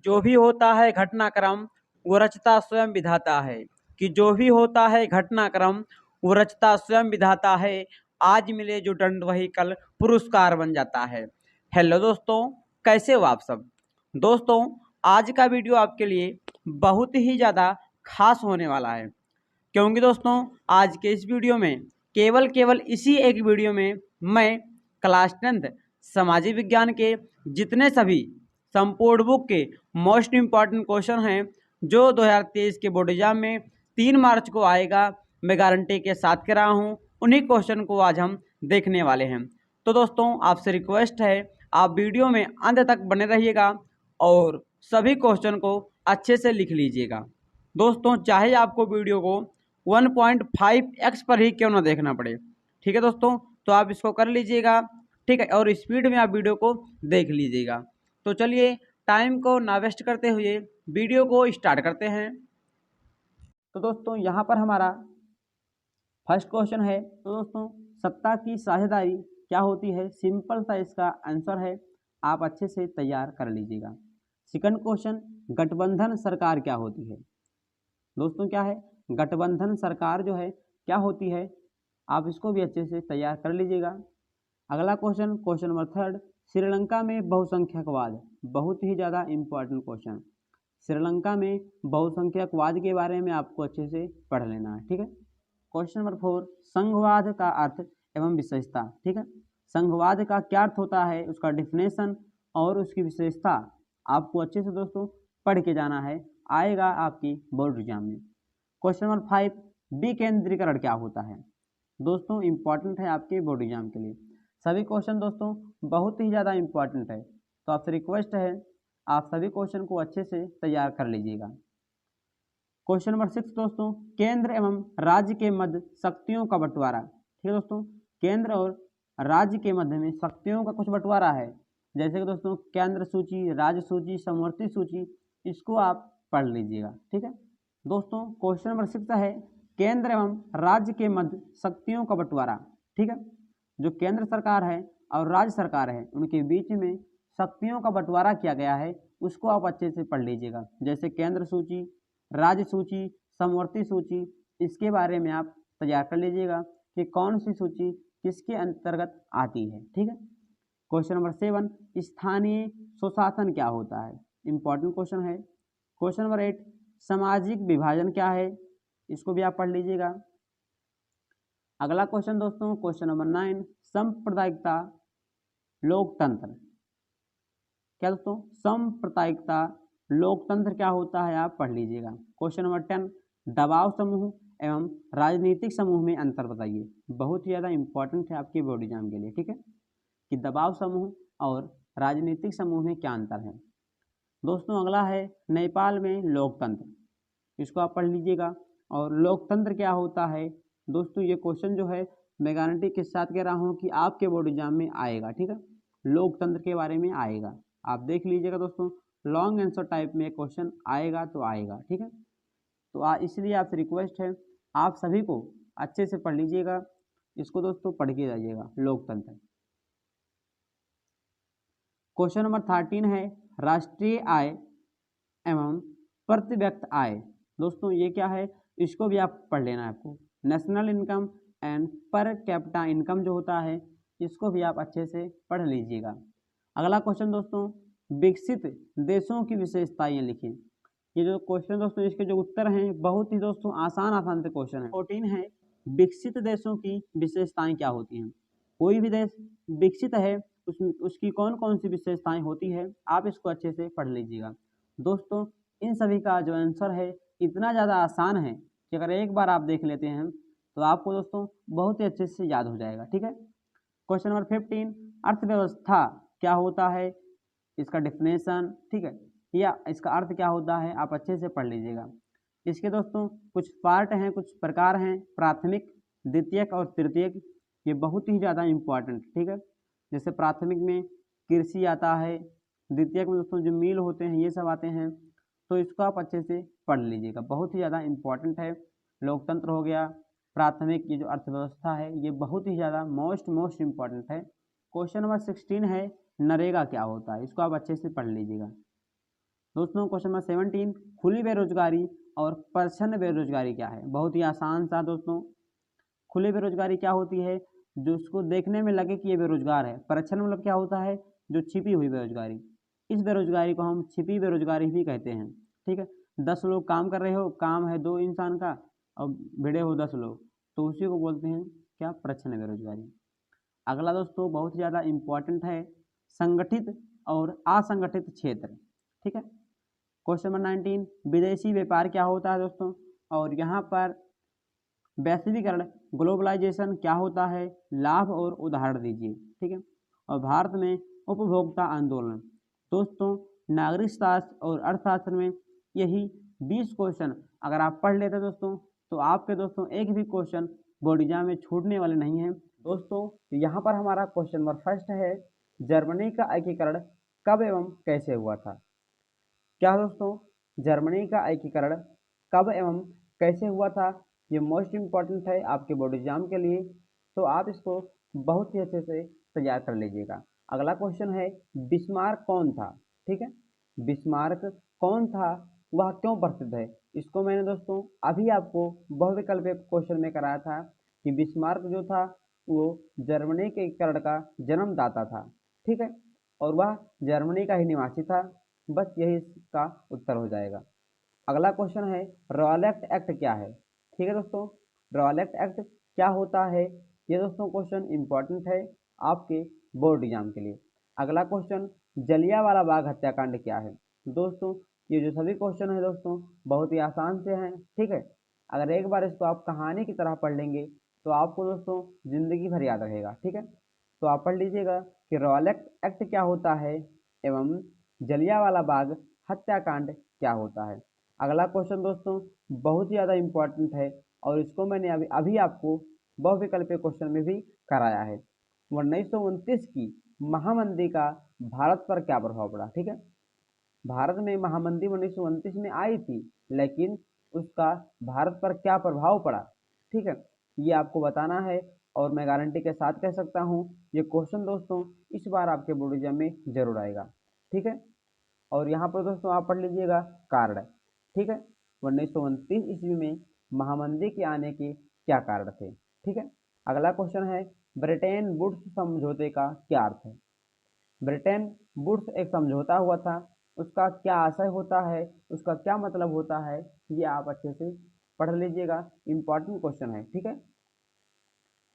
जो भी होता है घटनाक्रम वो रचता स्वयं विधाता है। कि जो भी होता है घटनाक्रम वो रचता स्वयं विधाता है। आज मिले जो दंड वही कल पुरस्कार बन जाता है। हेलो दोस्तों, कैसे हो आप सब। दोस्तों, आज का वीडियो आपके लिए बहुत ही ज़्यादा खास होने वाला है, क्योंकि दोस्तों आज के इस वीडियो में केवल इसी एक वीडियो में मैं क्लास 10th सामाजिक विज्ञान के जितने सभी संपूर्ण बुक के मोस्ट इम्पॉर्टेंट क्वेश्चन हैं जो 2023 के बोर्ड एग्जाम में 3 मार्च को आएगा, मैं गारंटी के साथ कह रहा हूँ, उन्हीं क्वेश्चन को आज हम देखने वाले हैं। तो दोस्तों आपसे रिक्वेस्ट है, आप वीडियो में अंत तक बने रहिएगा और सभी क्वेश्चन को अच्छे से लिख लीजिएगा। दोस्तों चाहे आपको वीडियो को 1.5x पर ही क्यों ना देखना पड़े, ठीक है दोस्तों, तो आप इसको कर लीजिएगा, ठीक है, और स्पीड में आप वीडियो को देख लीजिएगा। तो चलिए टाइम को ना वेस्ट करते हुए वीडियो को स्टार्ट करते हैं। तो दोस्तों यहाँ पर हमारा फर्स्ट क्वेश्चन है। तो दोस्तों सत्ता की साझेदारी क्या होती है, सिंपल सा इसका आंसर है, आप अच्छे से तैयार कर लीजिएगा। सेकंड क्वेश्चन, गठबंधन सरकार क्या होती है। दोस्तों क्या है, गठबंधन सरकार जो है क्या होती है, आप इसको भी अच्छे से तैयार कर लीजिएगा। अगला question, question number third, Sri Lanka में बहुसंख्यकवाद, बहुत ही ज़्यादा इंपॉर्टेंट क्वेश्चन। श्रीलंका में बहुसंख्यकवाद के बारे में आपको अच्छे से पढ़ लेना है, ठीक है। क्वेश्चन नंबर फोर, संघवाद का अर्थ एवं विशेषता, ठीक है। संघवाद का क्या अर्थ होता है, उसका डिफिनेशन और उसकी विशेषता आपको अच्छे से दोस्तों पढ़ के जाना है, आएगा आपकी बोर्ड एग्जाम में। क्वेश्चन नंबर 5, विकेंद्रीकरण क्या होता है। दोस्तों इंपॉर्टेंट है आपके बोर्ड एग्जाम के लिए, सभी क्वेश्चन दोस्तों बहुत ही ज़्यादा इंपॉर्टेंट है, तो आपसे रिक्वेस्ट है आप सभी क्वेश्चन को अच्छे से तैयार कर लीजिएगा। क्वेश्चन नंबर 6 दोस्तों, केंद्र एवं राज्य के मध्य शक्तियों का बंटवारा, ठीक है दोस्तों, केंद्र और राज्य के मध्य में शक्तियों का कुछ बंटवारा है, जैसे कि दोस्तों केंद्र सूची, राज्य सूची, समवर्ती सूची, इसको आप पढ़ लीजिएगा, ठीक है दोस्तों। क्वेश्चन नंबर 6 है, केंद्र एवं राज्य के मध्य शक्तियों का बंटवारा, ठीक है, जो केंद्र सरकार है और राज्य सरकार है उनके बीच में शक्तियों का बंटवारा किया गया है, उसको आप अच्छे से पढ़ लीजिएगा। जैसे केंद्र सूची, राज्य सूची, समवर्ती सूची, इसके बारे में आप तैयार कर लीजिएगा कि कौन सी सूची किसके अंतर्गत आती है, ठीक है। क्वेश्चन नंबर 7, स्थानीय स्वशासन क्या होता है, इंपॉर्टेंट क्वेश्चन है। क्वेश्चन नंबर 8, सामाजिक विभाजन क्या है, इसको भी आप पढ़ लीजिएगा। अगला क्वेश्चन दोस्तों, क्वेश्चन नंबर 9, सांप्रदायिकता लोकतंत्र, क्या दोस्तों, सांप्रदायिकता लोकतंत्र क्या होता है, आप पढ़ लीजिएगा। क्वेश्चन नंबर 10, दबाव समूह एवं राजनीतिक समूह में अंतर बताइए, बहुत ही ज़्यादा इंपॉर्टेंट है आपके बोर्ड एग्जाम के लिए, ठीक है, कि दबाव समूह और राजनीतिक समूह में क्या अंतर है। दोस्तों अगला है नेपाल में लोकतंत्र, इसको आप पढ़ लीजिएगा। और लोकतंत्र क्या होता है दोस्तों, ये क्वेश्चन जो है मैं गारंटी के साथ कह रहा हूँ कि आपके बोर्ड एग्जाम में आएगा, ठीक है, लोकतंत्र के बारे में आएगा, आप देख लीजिएगा दोस्तों, लॉन्ग आंसर टाइप में क्वेश्चन आएगा तो आएगा, ठीक है। तो इसलिए आपसे रिक्वेस्ट है आप सभी को अच्छे से पढ़ लीजिएगा, इसको दोस्तों पढ़ के जाइएगा लोकतंत्र। क्वेश्चन नंबर 13 है, राष्ट्रीय आय एवं प्रति व्यक्ति आय, दोस्तों ये क्या है, इसको भी आप पढ़ लेना है आपको। National income and per capita income जो होता है, इसको भी आप अच्छे से पढ़ लीजिएगा। अगला क्वेश्चन दोस्तों, विकसित देशों की विशेषताएं लिखिए। ये जो क्वेश्चन दोस्तों इसके जो उत्तर हैं बहुत ही दोस्तों आसान से क्वेश्चन है। 14 है, विकसित देशों की विशेषताएं क्या होती हैं। कोई भी देश विकसित है उसकी कौन कौन सी विशेषताएं होती है, आप इसको अच्छे से पढ़ लीजिएगा। दोस्तों इन सभी का जो आंसर है इतना ज़्यादा आसान है कि अगर एक बार आप देख लेते हैं तो आपको दोस्तों बहुत ही अच्छे से याद हो जाएगा, ठीक है। क्वेश्चन नंबर 15, अर्थव्यवस्था क्या होता है, इसका डिफिनेशन, ठीक है, या इसका अर्थ क्या होता है, आप अच्छे से पढ़ लीजिएगा। इसके दोस्तों कुछ पार्ट हैं, कुछ प्रकार हैं, प्राथमिक, द्वितीयक और तृतीयक, ये बहुत ही ज़्यादा इम्पॉर्टेंट, ठीक है। जैसे प्राथमिक में कृषि आता है, द्वितीयक में दोस्तों जो मील होते हैं ये सब आते हैं, तो इसको आप अच्छे से पढ़ लीजिएगा, बहुत ही ज़्यादा इम्पॉर्टेंट है। लोकतंत्र हो गया, प्राथमिक, ये जो अर्थव्यवस्था है ये बहुत ही ज़्यादा मोस्ट इम्पॉर्टेंट है। क्वेश्चन नंबर 16 है, नरेगा क्या होता है, इसको आप अच्छे से पढ़ लीजिएगा। दोस्तों क्वेश्चन नंबर 17, खुली बेरोजगारी और प्रच्छन्न बेरोजगारी क्या है। बहुत ही आसान सा दोस्तों। खुली बेरोजगारी क्या होती है, जो उसको देखने में लगे कि ये बेरोजगार है। प्रच्छन्न मतलब क्या होता है, जो छिपी हुई बेरोजगारी। इस बेरोजगारी को हम छिपी बेरोजगारी भी कहते हैं। ठीक है, 10 लोग काम कर रहे हो, काम है 2 इंसान का और भिड़े हो 10 लोग, तो उसी को बोलते हैं क्या, प्रच्छन्न बेरोजगारी। अगला दोस्तों बहुत ज़्यादा इम्पोर्टेंट है, संगठित और असंगठित क्षेत्र। ठीक है, क्वेश्चन नंबर 19, विदेशी व्यापार क्या होता है दोस्तों, और यहाँ पर वैश्वीकरण ग्लोबलाइजेशन क्या होता है, लाभ और उदाहरण दीजिए। ठीक है, और भारत में उपभोक्ता आंदोलन। दोस्तों नागरिक शास्त्र और अर्थशास्त्र में यही 20 क्वेश्चन अगर आप पढ़ लेते दोस्तों, तो आपके दोस्तों एक भी क्वेश्चन बोर्ड एग्जाम में छूटने वाले नहीं हैं। दोस्तों यहाँ पर हमारा क्वेश्चन नंबर फर्स्ट है, जर्मनी का एकीकरण कब एवं कैसे हुआ था। क्या दोस्तों, जर्मनी का एकीकरण कब एवं कैसे हुआ था, ये मोस्ट इम्पॉर्टेंट है आपके बोर्ड एग्जाम के लिए, तो आप इसको बहुत ही अच्छे से तैयार कर लीजिएगा। अगला क्वेश्चन है, बिस्मार्क कौन था। ठीक है, बिस्मार्क कौन था, वह क्यों प्रसिद्ध है। इसको मैंने दोस्तों अभी आपको बहुविकल्पीय क्वेश्चन में कराया था कि बिस्मार्क जो था वो जर्मनी के एकीकरण का जन्मदाता था। ठीक है, और वह जर्मनी का ही निवासी था। बस यही इसका उत्तर हो जाएगा। अगला क्वेश्चन है, रॉलेट एक्ट क्या है। ठीक है दोस्तों, रॉलेट एक्ट क्या होता है, ये दोस्तों क्वेश्चन इंपॉर्टेंट है आपके बोर्ड एग्जाम के लिए। अगला क्वेश्चन, जलियांवाला बाग हत्याकांड क्या है। दोस्तों ये जो सभी क्वेश्चन है दोस्तों बहुत ही आसान से हैं। ठीक है, अगर एक बार इसको आप कहानी की तरह पढ़ लेंगे तो आपको दोस्तों जिंदगी भर याद रहेगा। ठीक है, तो आप पढ़ लीजिएगा कि रॉलेट एक्ट क्या होता है एवं जलियांवाला बाग हत्याकांड क्या होता है। अगला क्वेश्चन दोस्तों बहुत ही ज़्यादा इम्पोर्टेंट है और इसको मैंने अभी आपको बहुविकल्पीय क्वेश्चन में भी कराया है। 1929 की महामंदी का भारत पर क्या प्रभाव पड़ा। ठीक है, भारत में महामंदी 1929 में आई थी, लेकिन उसका भारत पर क्या प्रभाव पड़ा। ठीक है, ये आपको बताना है और मैं गारंटी के साथ कह सकता हूँ ये क्वेश्चन दोस्तों इस बार आपके बोर्ड एग्जाम में जरूर आएगा। ठीक है, और यहाँ पर दोस्तों आप पढ़ लीजिएगा कारण। ठीक है, 1929 ईस्वी में महामंदी के आने के क्या कारण थे। ठीक है, अगला क्वेश्चन है, ब्रिटेन वुड्स समझौते का क्या अर्थ है। ब्रिटेन वुड्स एक समझौता हुआ था, उसका क्या आशय होता है, उसका क्या मतलब होता है, ये आप अच्छे से पढ़ लीजिएगा, इंपॉर्टेंट क्वेश्चन है। ठीक है,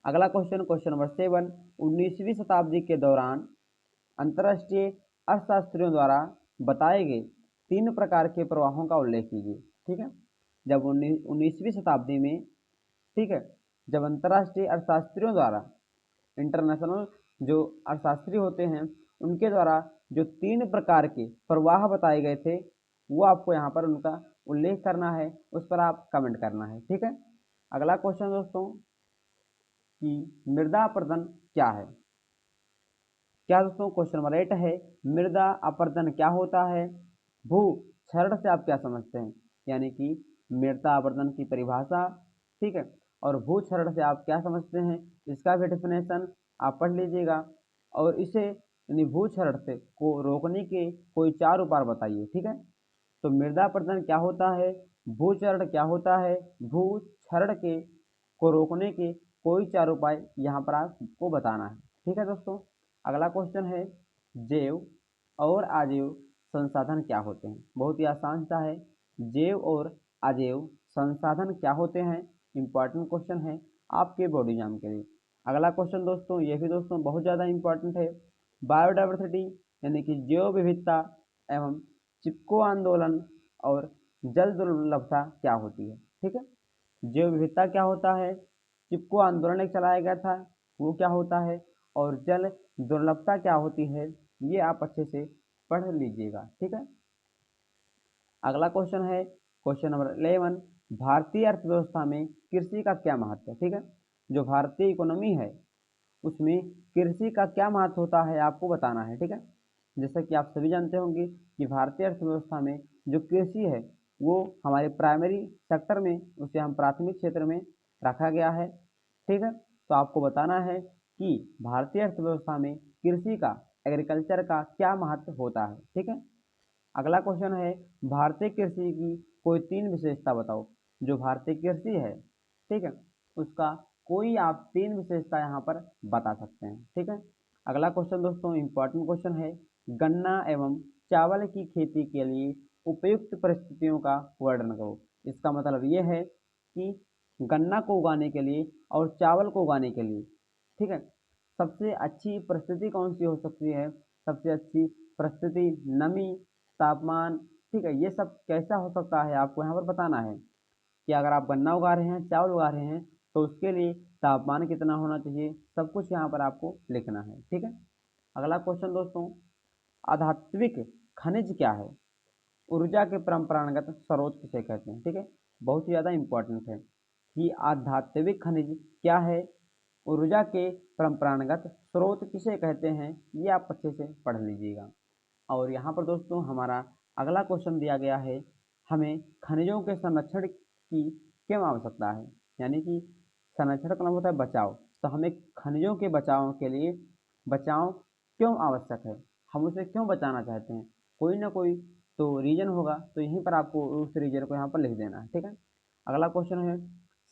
अगला क्वेश्चन, क्वेश्चन नंबर 7, 19वीं शताब्दी के दौरान अंतर्राष्ट्रीय अर्थशास्त्रियों द्वारा बताए गए 3 प्रकार के प्रवाहों का उल्लेख कीजिए। ठीक है, जब 19वीं शताब्दी में, ठीक है, जब अंतर्राष्ट्रीय अर्थशास्त्रियों द्वारा, इंटरनेशनल जो अर्थशास्त्री होते हैं उनके द्वारा जो 3 प्रकार के प्रवाह बताए गए थे वो आपको यहाँ पर उनका उल्लेख करना है, उस पर आप कमेंट करना है। ठीक है, अगला क्वेश्चन दोस्तों कि मृदा अपरदन क्या है। क्या दोस्तों, क्वेश्चन नंबर 8 है, मृदा अपरदन क्या होता है। भू क्षरण से आप क्या समझते हैं, यानी कि मृदा अपरदन की परिभाषा। ठीक है, और भू क्षरण से आप क्या समझते हैं, इसका भी डेफिनेशन आप पढ़ लीजिएगा और इसे यानी भू क्षरण से को रोकने के कोई 4 उपाय बताइए। ठीक है, तो मृदा अपरदन क्या होता है, भू क्षरण क्या होता है, भू क्षरण के को रोकने के कोई 4 उपाय यहाँ पर आपको बताना है। ठीक है दोस्तों, अगला क्वेश्चन है, जैव और अजैव संसाधन क्या होते हैं। बहुत ही आसान सा है, जैव और अजैव संसाधन क्या होते हैं, इंपॉर्टेंट क्वेश्चन है आपके बोर्ड एग्जाम के लिए। अगला क्वेश्चन दोस्तों ये भी दोस्तों बहुत ज़्यादा इंपॉर्टेंट है, बायोडाइवर्सिटी यानी कि जैव विविधता एवं चिपको आंदोलन और जल दुर्लभता क्या होती है। ठीक है, जैव विविधता क्या होता है, चिपको आंदोलन एक चलाया गया था वो क्या होता है, और जल दुर्लभता क्या होती है, ये आप अच्छे से पढ़ लीजिएगा। ठीक है, अगला क्वेश्चन है क्वेश्चन नंबर 11, भारतीय अर्थव्यवस्था में कृषि का क्या महत्व है। ठीक है, जो भारतीय इकोनॉमी है उसमें कृषि का क्या महत्व होता है आपको बताना है। ठीक है, जैसा कि आप सभी जानते होंगे कि भारतीय अर्थव्यवस्था में जो कृषि है वो हमारे प्राइमरी सेक्टर में, उसे हम प्राथमिक क्षेत्र में रखा गया है। ठीक है, तो आपको बताना है कि भारतीय अर्थव्यवस्था में कृषि का, एग्रीकल्चर का क्या महत्व होता है। ठीक है, अगला क्वेश्चन है भारतीय कृषि की कोई 3 विशेषता बताओ। जो भारतीय कृषि है, ठीक है, उसका कोई आप 3 विशेषता यहाँ पर बता सकते हैं, ठीक है। अगला क्वेश्चन दोस्तों इंपॉर्टेंट क्वेश्चन है, गन्ना एवं चावल की खेती के लिए उपयुक्त परिस्थितियों का वर्णन करो। इसका मतलब ये है कि गन्ना को उगाने के लिए और चावल को उगाने के लिए, ठीक है, सबसे अच्छी परिस्थिति कौन सी हो सकती है। सबसे अच्छी परिस्थिति, नमी, तापमान, ठीक है, ये सब कैसा हो सकता है आपको यहाँ पर बताना है कि अगर आप गन्ना उगा रहे हैं, चावल उगा रहे हैं, तो उसके लिए तापमान कितना होना चाहिए, सब कुछ यहाँ पर आपको लिखना है, ठीक है। अगला क्वेश्चन दोस्तों, आधात्विक खनिज क्या है। ऊर्जा के परंपरागत स्रोत किसे कहते हैं, ठीक है, बहुत ही ज़्यादा इंपॉर्टेंट है कि आध्यात्मिक खनिज क्या है, ऊर्जा के परंपरागत स्रोत किसे कहते हैं, ये आप अच्छे से पढ़ लीजिएगा। और यहाँ पर दोस्तों हमारा अगला क्वेश्चन दिया गया है, हमें खनिजों के संरक्षण की क्यों आवश्यकता है। यानी कि संरक्षण का मतलब होता है बचाव, तो हमें खनिजों के बचाव के लिए बचाव क्यों आवश्यक है, हम उसे क्यों बचाना चाहते हैं, कोई ना कोई तो रीजन होगा, तो यहीं पर आपको उस रीजन को यहाँ पर लिख देना है, ठीक है। अगला क्वेश्चन है,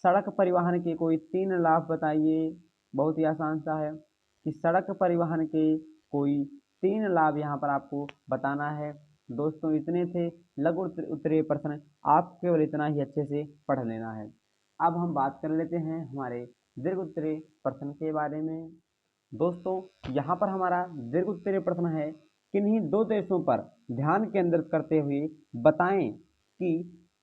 सड़क परिवहन के कोई 3 लाभ बताइए। बहुत ही आसान सा है कि सड़क परिवहन के कोई 3 लाभ यहाँ पर आपको बताना है। दोस्तों इतने थे लघु उत्तरीय प्रश्न, आप केवल इतना ही अच्छे से पढ़ लेना है। अब हम बात कर लेते हैं हमारे दीर्घ उत्तरीय प्रश्न के बारे में। दोस्तों यहाँ पर हमारा दीर्घ उत्तरीय प्रश्न है, किन्हीं 2 देशों पर ध्यान केंद्रित करते हुए बताएं कि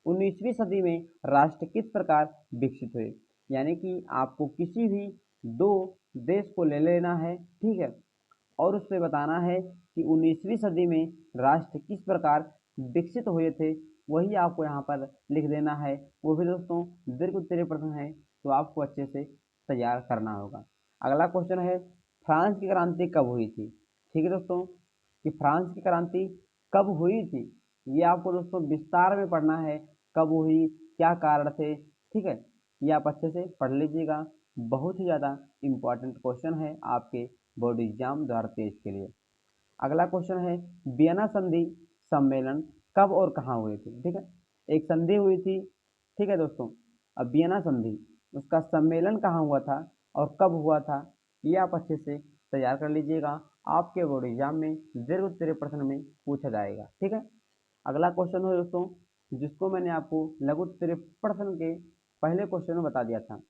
19वीं सदी में राष्ट्र किस प्रकार विकसित हुए। यानी कि आपको किसी भी 2 देश को ले लेना है, ठीक है, और उससे बताना है कि 19वीं सदी में राष्ट्र किस प्रकार विकसित हुए थे, वही आपको यहाँ पर लिख देना है। वो भी दोस्तों दीर्घ उत्तरीय प्रश्न है, तो आपको अच्छे से तैयार करना होगा। अगला क्वेश्चन है, फ्रांस की क्रांति कब हुई थी। ठीक है दोस्तों, कि फ्रांस की क्रांति कब हुई थी, ये आपको दोस्तों विस्तार में पढ़ना है, कब हुई, क्या कारण थे, ठीक है, ये आप अच्छे से पढ़ लीजिएगा। बहुत ही ज़्यादा इम्पोर्टेंट क्वेश्चन है आपके बोर्ड एग्जाम 2023 के लिए। अगला क्वेश्चन है, वियना संधि सम्मेलन कब और कहाँ हुए थे। ठीक है, एक संधि हुई थी, ठीक है दोस्तों, अब वियना संधि, उसका सम्मेलन कहाँ हुआ था और कब हुआ था, ये आप अच्छे से तैयार कर लीजिएगा, आपके बोर्ड एग्जाम में दीर्घ उत्तरीय प्रश्न में पूछा जाएगा। ठीक है, अगला क्वेश्चन है दोस्तों, जिसको मैंने आपको लघु उत्तरीय प्रश्न के पहले क्वेश्चन में बता दिया था,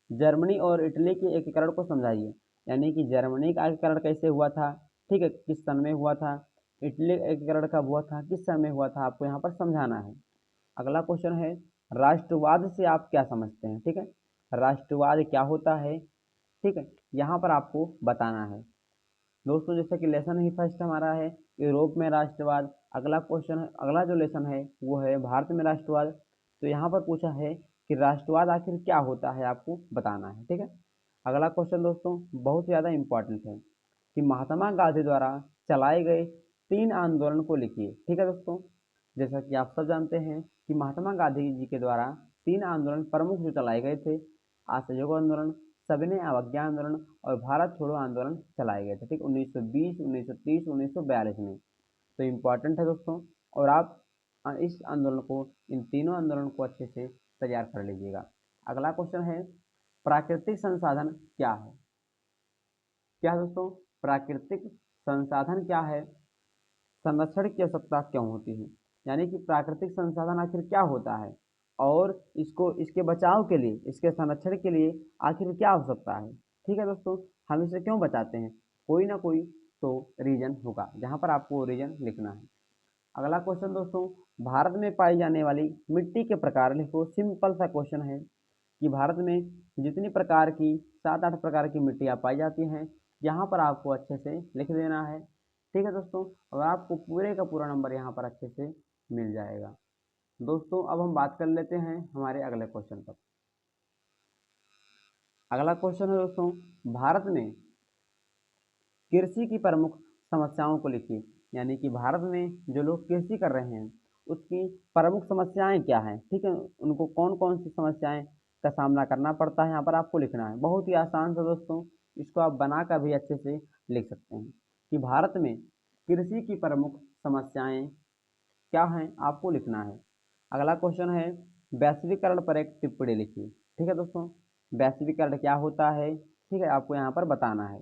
जर्मनी और इटली के एकीकरण को समझाइए। यानी कि जर्मनी का एकीकरण कैसे हुआ था, ठीक है, किस सन में हुआ था, इटली का एकीकरण कब हुआ था, किस सन में हुआ था, आपको यहाँ पर समझाना है। अगला क्वेश्चन है, राष्ट्रवाद से आप क्या समझते हैं। ठीक है, राष्ट्रवाद क्या होता है, ठीक है, यहाँ पर आपको बताना है। दोस्तों जैसे कि लेसन ही फर्स्ट हमारा है यूरोप में राष्ट्रवाद, अगला क्वेश्चन, अगला जो लेसन है वो है भारत में राष्ट्रवाद। तो यहाँ पर पूछा है कि राष्ट्रवाद आखिर क्या होता है, आपको बताना है। ठीक है, अगला क्वेश्चन दोस्तों बहुत ज़्यादा इम्पोर्टेंट है कि महात्मा गांधी द्वारा चलाए गए 3 आंदोलन को लिखिए। ठीक है दोस्तों, जैसा कि आप सब जानते हैं कि महात्मा गांधी जी के द्वारा 3 आंदोलन प्रमुख जो चलाए गए थे, असहयोग आंदोलन, सविनय अवज्ञा आंदोलन और भारत छोड़ो आंदोलन चलाए गए थे। ठीक, 1920, 1930, 1942 में। तो इम्पोर्टेंट है दोस्तों, और आप इस आंदोलन को, इन तीनों आंदोलन को अच्छे से तैयार कर लीजिएगा। अगला क्वेश्चन है, प्राकृतिक संसाधन क्या है। क्या दोस्तों, प्राकृतिक संसाधन क्या है, संरक्षण की आवश्यकता क्यों होती है। यानी कि प्राकृतिक संसाधन आखिर क्या होता है और इसको, इसके बचाव के लिए, इसके संरक्षण के लिए आखिर क्या आवश्यकता है। ठीक है दोस्तों, हम इसे क्यों बचाते हैं, कोई ना कोई तो रीजन होगा, जहाँ पर आपको रीजन लिखना है। अगला क्वेश्चन दोस्तों, भारत में पाई जाने वाली मिट्टी के प्रकार लिखो। सिंपल सा क्वेश्चन है कि भारत में जितनी प्रकार की 7-8 प्रकार की मिट्टियाँ पाई जाती हैं, यहाँ पर आपको अच्छे से लिख देना है। ठीक है दोस्तों, और आपको पूरे का पूरा नंबर यहाँ पर अच्छे से मिल जाएगा। दोस्तों अब हम बात कर लेते हैं हमारे अगले क्वेश्चन पर। अगला क्वेश्चन है दोस्तों, भारत में कृषि की प्रमुख समस्याओं को लिखिए। यानी कि भारत में जो लोग कृषि कर रहे हैं उसकी प्रमुख समस्याएं क्या हैं, ठीक है, उनको कौन कौन सी समस्याएं का सामना करना पड़ता है, यहाँ पर आपको लिखना है। बहुत ही आसान से दोस्तों, इसको आप बना कर भी अच्छे से लिख सकते हैं कि भारत में कृषि की प्रमुख समस्याएं क्या हैं आपको लिखना है। अगला क्वेश्चन है वैश्वीकरण पर एक टिप्पणी लिखिए। ठीक है दोस्तों, वैश्वीकरण क्या होता है, ठीक है, आपको यहाँ पर बताना है।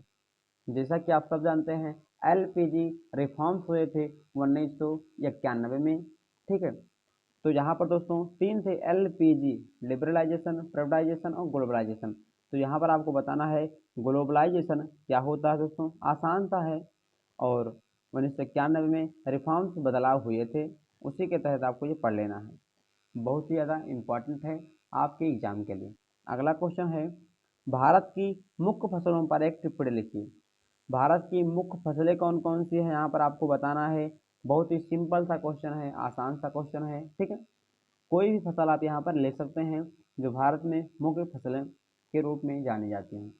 जैसा कि आप सब जानते हैं एलपीजी रिफॉर्म्स हुए थे 1991 में। ठीक है, तो यहाँ पर दोस्तों तीन थे, एलपीजी, लिबरलाइजेशन, प्राइवेटाइजेशन और ग्लोबलाइजेशन। तो यहाँ पर आपको बताना है ग्लोबलाइजेशन क्या होता है दोस्तों, आसान सा है। और 1991 में रिफॉर्म्स बदलाव हुए थे, उसी के तहत आपको ये पढ़ लेना है। बहुत ही ज़्यादा इम्पोर्टेंट है आपके एग्जाम के लिए। अगला क्वेश्चन है भारत की मुख्य फसलों पर एक टिप्पणी लिखिए। भारत की मुख्य फसलें कौन कौन सी हैं यहाँ पर आपको बताना है। बहुत ही सिंपल सा क्वेश्चन है, आसान सा क्वेश्चन है। ठीक है, कोई भी फसल आप यहाँ पर ले सकते हैं जो भारत में मुख्य फसलें के रूप में जानी जाती हैं।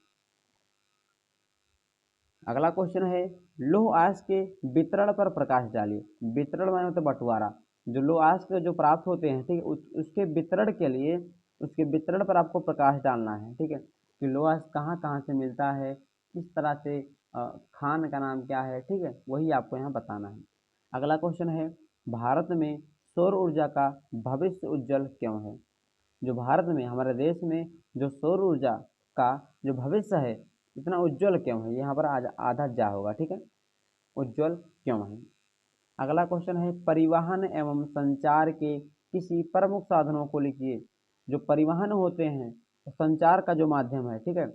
अगला क्वेश्चन है लौह अयस्क के वितरण पर प्रकाश डालिए। वितरण माने मतलब बंटवारा, जो लौह अयस्क जो प्राप्त होते हैं, ठीक है, उसके वितरण के लिए उसके वितरण पर आपको प्रकाश डालना है। ठीक है, कि लौह अयस्क कहाँ कहाँ से मिलता है, किस तरह से, खान का नाम क्या है, ठीक है, वही आपको यहाँ बताना है। अगला क्वेश्चन है भारत में सौर ऊर्जा का भविष्य उज्जवल क्यों है। जो भारत में, हमारे देश में जो सौर ऊर्जा का जो भविष्य है इतना उज्जवल क्यों है, यहाँ पर आज आधा जा होगा। ठीक है, उज्जवल क्यों है। अगला क्वेश्चन है परिवहन एवं संचार के किसी प्रमुख साधनों को लिखिए। जो परिवहन होते हैं तो संचार का जो माध्यम है, ठीक है,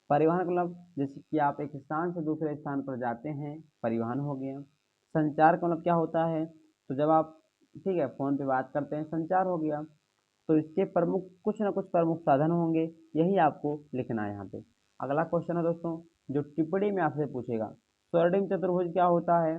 परिवहन का मतलब जैसे कि आप एक स्थान से दूसरे स्थान पर जाते हैं, परिवहन हो गया। संचार का मतलब क्या होता है, तो जब आप, ठीक है, फोन पे बात करते हैं, संचार हो गया। तो इसके प्रमुख कुछ ना कुछ प्रमुख साधन होंगे, यही आपको लिखना है यहाँ पे। अगला क्वेश्चन है दोस्तों जो टिप्पणी में आपसे पूछेगा, स्वर्णिम चतुर्भुज क्या होता है,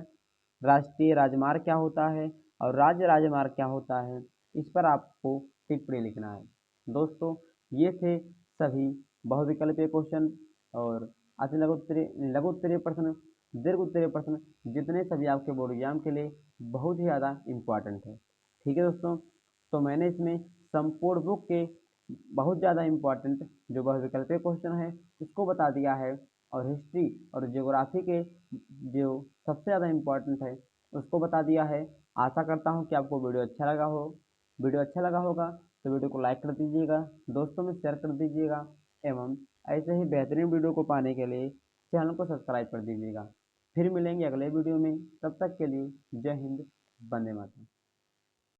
राष्ट्रीय राजमार्ग क्या होता है और राज्य राजमार्ग क्या होता है, इस पर आपको टिप्पणी लिखना है। दोस्तों ये थे सभी बहुविकल्पीय क्वेश्चन और अति लघु उत्तरीय प्रश्न, दीर्घ उत्तरीय प्रश्न, जितने सभी आपके बोर्ड एग्जाम के लिए बहुत ही ज़्यादा इम्पोर्टेंट है। ठीक है दोस्तों, तो मैंने इसमें संपूर्ण बुक के बहुत ज़्यादा इम्पोर्टेंट जो बहुविकल्पीय क्वेश्चन है उसको बता दिया है, और हिस्ट्री और ज्योग्राफी के जो सबसे ज़्यादा इम्पोर्टेंट है उसको बता दिया है। आशा करता हूँ कि आपको वीडियो अच्छा लगा हो। वीडियो अच्छा लगा होगा तो वीडियो को लाइक कर दीजिएगा, दोस्तों में शेयर कर दीजिएगा, एवं ऐसे ही बेहतरीन वीडियो को पाने के लिए चैनल को सब्सक्राइब कर दीजिएगा। फिर मिलेंगे अगले वीडियो में, तब तक के लिए जय हिंद, वंदे मातरम।